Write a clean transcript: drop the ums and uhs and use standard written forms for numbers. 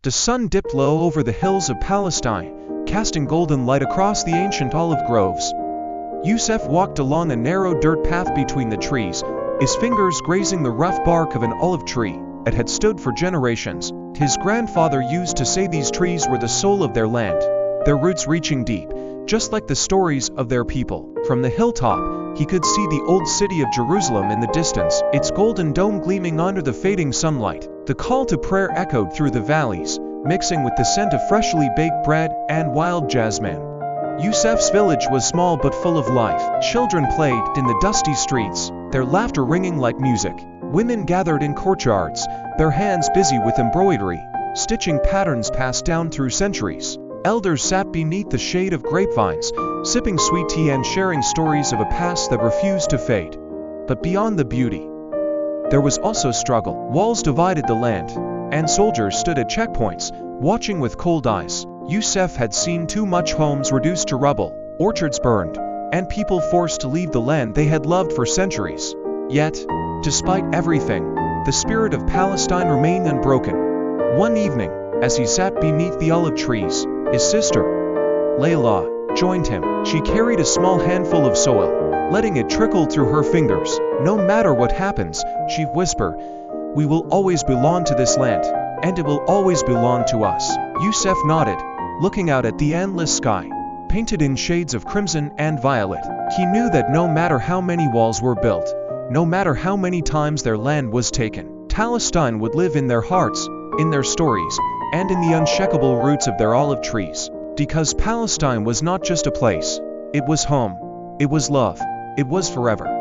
The sun dipped low over the hills of Palestine, casting golden light across the ancient olive groves. Youssef walked along a narrow dirt path between the trees, his fingers grazing the rough bark of an olive tree that had stood for generations. His grandfather used to say these trees were the soul of their land, their roots reaching deep, just like the stories of their people. From the hilltop, he could see the old city of Jerusalem in the distance, its golden dome gleaming under the fading sunlight. The call to prayer echoed through the valleys, mixing with the scent of freshly baked bread and wild jasmine. Youssef's village was small but full of life. Children played in the dusty streets, their laughter ringing like music. Women gathered in courtyards, their hands busy with embroidery, stitching patterns passed down through centuries. Elders sat beneath the shade of grapevines, sipping sweet tea and sharing stories of a past that refused to fade. But beyond the beauty, there was also struggle. Walls divided the land, and soldiers stood at checkpoints, watching with cold eyes. Youssef had seen too much: homes reduced to rubble, orchards burned, and people forced to leave the land they had loved for centuries. Yet, despite everything, the spirit of Palestine remained unbroken. One evening, as he sat beneath the olive trees, his sister, Layla, joined him. She carried a small handful of soil, letting it trickle through her fingers. "No matter what happens," she whispered, "we will always belong to this land, and it will always belong to us." Youssef nodded, looking out at the endless sky, painted in shades of crimson and violet. He knew that no matter how many walls were built, no matter how many times their land was taken, Palestine would live in their hearts, in their stories, and in the unshakable roots of their olive trees. Because Palestine was not just a place, it was home, it was love, it was forever.